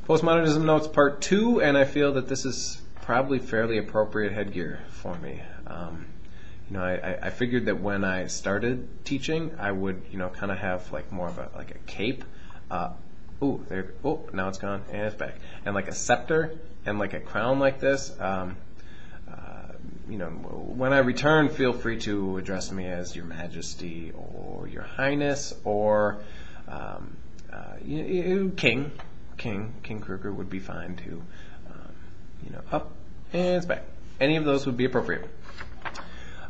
Postmodernism Notes Part 2, and I feel that this is probably fairly appropriate headgear for me. I figured that when I started teaching, I would, kind of have like more of a cape. Now it's gone, and it's back. And like a scepter and like a crown like this. When I return, feel free to address me as Your Majesty or Your Highness or King. King Kruger would be fine too. Up and it's back. Any of those would be appropriate.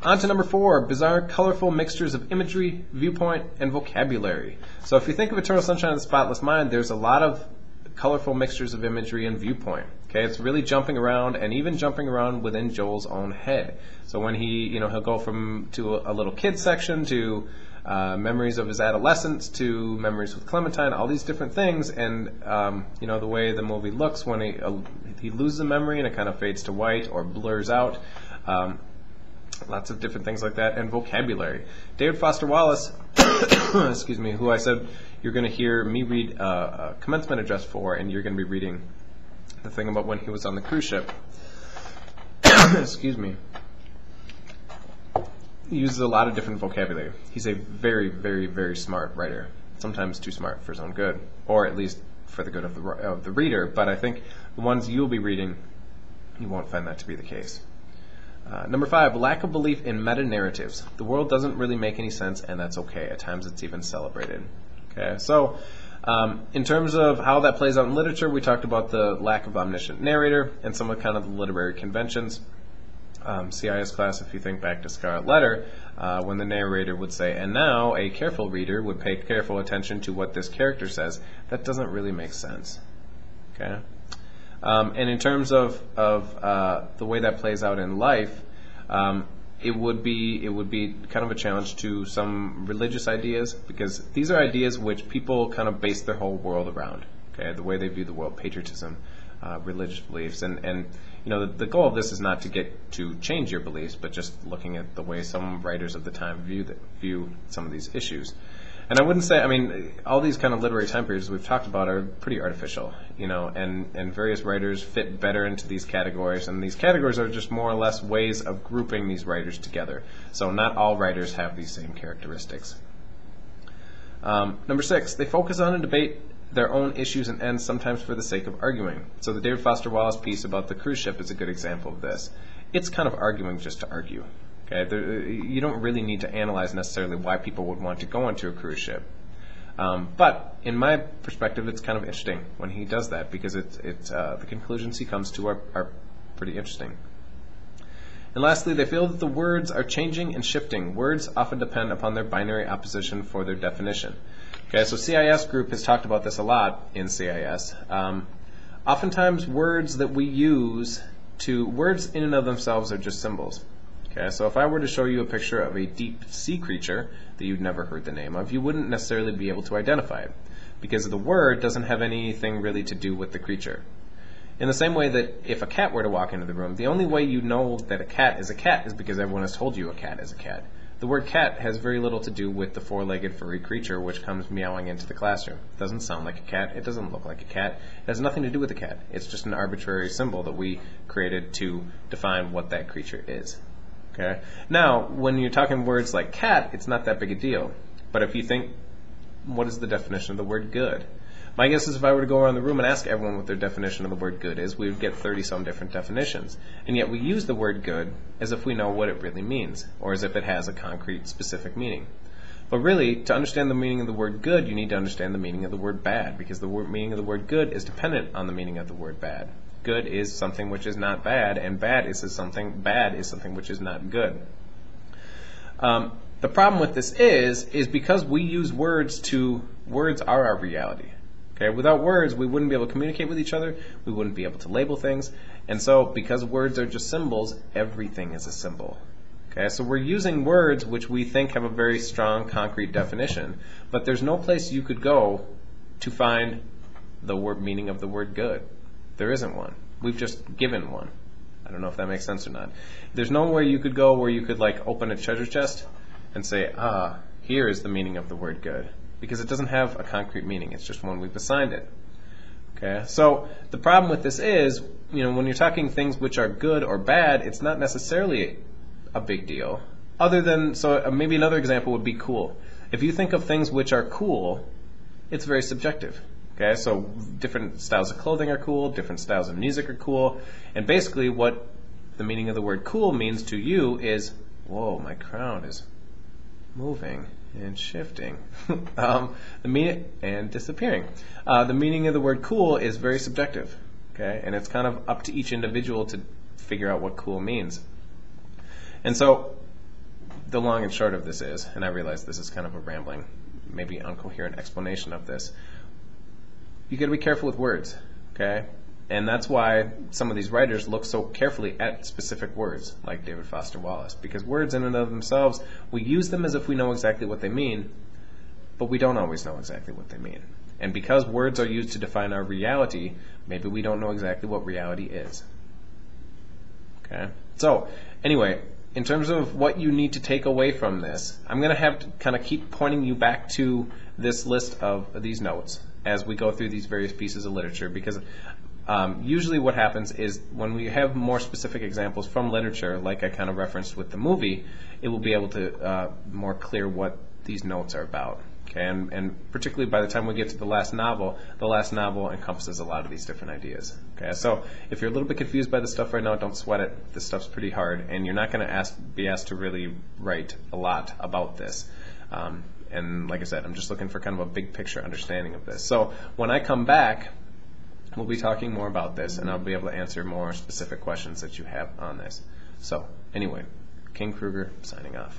On to number 4, bizarre, colorful mixtures of imagery, viewpoint, and vocabulary. So if you think of Eternal Sunshine of the Spotless Mind, there's a lot of colorful mixtures of imagery and viewpoint. Okay, it's really jumping around, and even jumping around within Joel's own head. So when he'll go to a little kid section to memories of his adolescence to memories with Clementine, all these different things, and the way the movie looks when he loses a memory and it kind of fades to white or blurs out. Lots of different things like that, and vocabulary. David Foster Wallace, excuse me, who I said you're going to hear me read a commencement address for, and you're going to be reading the thing about when he was on the cruise ship. Excuse me. He uses a lot of different vocabulary. He's a very, very, very smart writer. Sometimes too smart for his own good, or at least for the good of the reader. But I think the ones you'll be reading, you won't find that to be the case. Number 5, lack of belief in meta-narratives. The world doesn't really make any sense, and that's okay. At times it's even celebrated. Okay, so in terms of how that plays out in literature, we talked about the lack of omniscient narrator and some of kind of the literary conventions. CIS class, if you think back to Scarlet Letter, when the narrator would say, and now a careful reader would pay careful attention to what this character says, that doesn't really make sense. Okay? And in terms of the way that plays out in life, it would be kind of a challenge to some religious ideas, because these are ideas which people kind of base their whole world around. Okay, the way they view the world, patriotism, religious beliefs, and the goal of this is not to get to change your beliefs, but just looking at the way some writers of the time view some of these issues. And I wouldn't say, all these kind of literary time periods we've talked about are pretty artificial, and various writers fit better into these categories, and these categories are just more or less ways of grouping these writers together. So not all writers have these same characteristics. Number 6, they focus on and debate their own issues and ends, sometimes for the sake of arguing. So the David Foster Wallace piece about the cruise ship is a good example of this. It's kind of arguing just to argue. Okay, you don't really need to analyze necessarily why people would want to go onto a cruise ship. But in my perspective, it's kind of interesting when he does that, because the conclusions he comes to are pretty interesting. And lastly, they feel that the words are changing and shifting. Words often depend upon their binary opposition for their definition. Okay, so CIS group has talked about this a lot in CIS. Oftentimes words that we use words in and of themselves are just symbols. Okay, so if I were to show you a picture of a deep sea creature that you'd never heard the name of, you wouldn't necessarily be able to identify it, because the word doesn't have anything really to do with the creature. In the same way that if a cat were to walk into the room, the only way you know that a cat is because everyone has told you a cat is a cat. The word cat has very little to do with the four-legged furry creature which comes meowing into the classroom. It doesn't sound like a cat. It doesn't look like a cat. It has nothing to do with a cat. It's just an arbitrary symbol that we created to define what that creature is. Okay? Now, when you're talking words like cat, it's not that big a deal. But if you think, what is the definition of the word good? My guess is if I were to go around the room and ask everyone what their definition of the word good is, we would get 30-some different definitions. And yet we use the word good as if we know what it really means, or as if it has a concrete, specific meaning. But really, to understand the meaning of the word good, you need to understand the meaning of the word bad, because the meaning of the word good is dependent on the meaning of the word bad. Good is something which is not bad, and bad is something which is not good. The problem with this is because we use words are our reality. Okay, without words, we wouldn't be able to communicate with each other. We wouldn't be able to label things. And so, because words are just symbols, everything is a symbol. Okay, so we're using words which we think have a very strong, concrete definition, but there's no place you could go to find the meaning of the word good. There isn't one. We've just given one. I don't know if that makes sense or not. There's nowhere you could go where you could open a treasure chest and say, here is the meaning of the word good. Because it doesn't have a concrete meaning. It's just one we've assigned it. Okay, so the problem with this is, when you're talking things which are good or bad, it's not necessarily a big deal. Other than, maybe another example would be cool. If you think of things which are cool, it's very subjective. Okay, so different styles of clothing are cool, different styles of music are cool, and basically what the meaning of the word cool means to you is, whoa, my crown is moving and shifting and disappearing. The meaning of the word cool is very subjective, okay, and it's kind of up to each individual to figure out what cool means. And so the long and short of this is, and I realize this is kind of a rambling, maybe incoherent explanation of this, you got to be careful with words, okay? And that's why some of these writers look so carefully at specific words, like David Foster Wallace, because words in and of themselves, we use them as if we know exactly what they mean, but we don't always know exactly what they mean. And because words are used to define our reality, maybe we don't know exactly what reality is. Okay? So, anyway, in terms of what you need to take away from this, I'm going to have to kind of keep pointing you back to this list of these notes as we go through these various pieces of literature, because usually what happens is when we have more specific examples from literature, like I kind of referenced with the movie, it will be able to more clear what these notes are about. Okay, and particularly by the time we get to the last novel encompasses a lot of these different ideas. Okay, so if you're a little bit confused by the stuff right now, don't sweat it. This stuff's pretty hard, and you're not going to be asked to really write a lot about this. And like I said, I'm just looking for kind of a big picture understanding of this. So when I come back, we'll be talking more about this, and I'll be able to answer more specific questions that you have on this. So anyway, King Kruger signing off.